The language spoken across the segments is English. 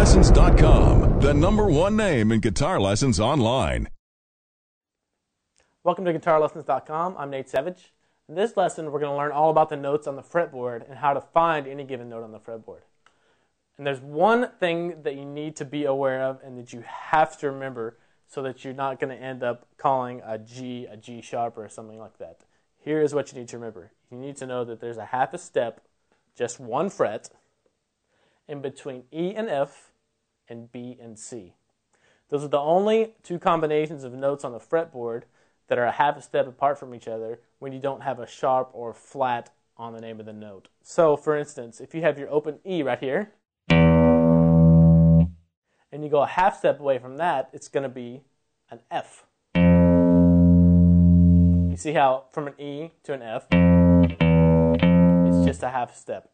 GuitarLessons.com, the #1 name in guitar lessons online. Welcome to GuitarLessons.com. I'm Nate Savage. In this lesson, we're going to learn all about the notes on the fretboard and how to find any given note on the fretboard. And there's one thing that you need to be aware of and that you have to remember so that you're not going to end up calling a G sharp or something like that. Here is what you need to remember. You need to know that there's a half a step, just one fret, in between E and F and B and C. Those are the only two combinations of notes on the fretboard that are a half a step apart from each other when you don't have a sharp or flat on the name of the note. So, for instance, if you have your open E right here, and you go a half step away from that, it's going to be an F. You see how from an E to an F, it's just a half step.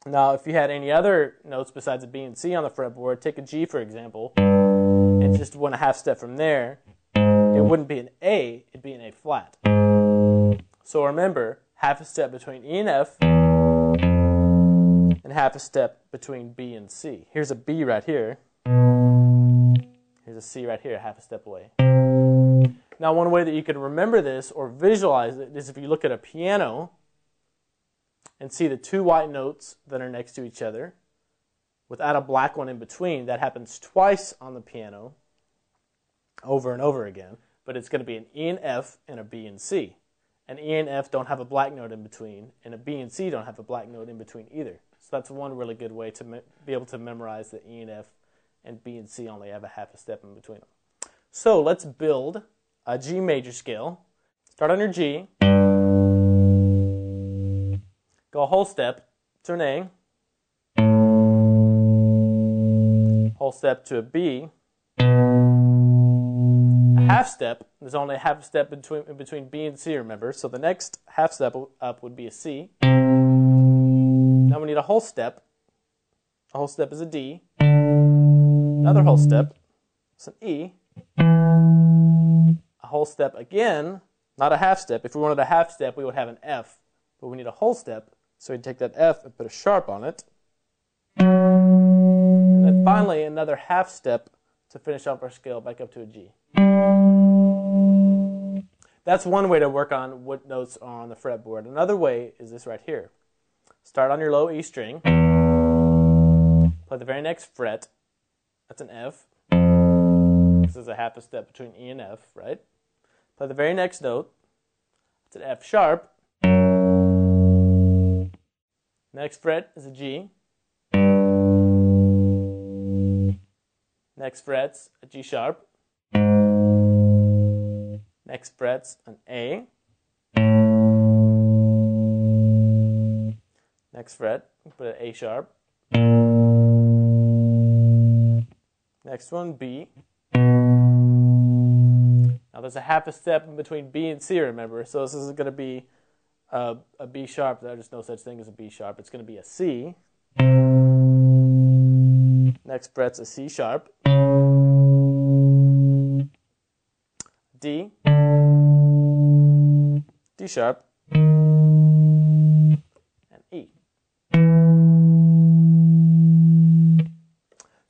Now, if you had any other notes besides a B and C on the fretboard, take a G, for example, and just went a half step from there, it wouldn't be an A, it'd be an A flat. So remember, half a step between E and F, and half a step between B and C. Here's a B right here. Here's a C right here, half a step away. Now, one way that you can remember this or visualize it is if you look at a piano and see the two white notes that are next to each other without a black one in between. That happens twice on the piano over and over again, but it's going to be an E and F and a B and C. An E and F don't have a black note in between, and a B and C don't have a black note in between either. So that's one really good way to be able to memorize that E and F and B and C only have a half a step in between them. So let's build a G major scale. Start on your G. Go a whole step to an A, whole step to a B, a half step. There's only a half step in between B and C, remember, so the next half step up would be a C. Now we need a whole step. A whole step is a D. Another whole step is an E. A whole step again, not a half step. If we wanted a half step, we would have an F, but we need a whole step. So we take that F and put a sharp on it. And then finally, another half step to finish off our scale back up to a G. That's one way to work on what notes are on the fretboard. Another way is this right here. Start on your low E string. Play the very next fret. That's an F. This is a half a step between E and F, right? Play the very next note. It's an F sharp. Next fret is a G. Next fret's a G sharp. Next fret's an A. Next fret, put an A sharp. Next one, B. Now there's a half a step in between B and C, remember, so this is going to be a B sharp. There's no such thing as a B sharp. It's going to be a C. Next fret's a C sharp. D. D sharp. And E.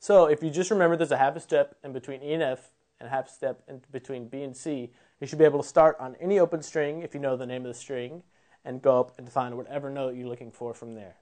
So if you just remember there's a half a step in between E and F and a half step in between B and C, you should be able to start on any open string if you know the name of the string and go up and find whatever note you're looking for from there.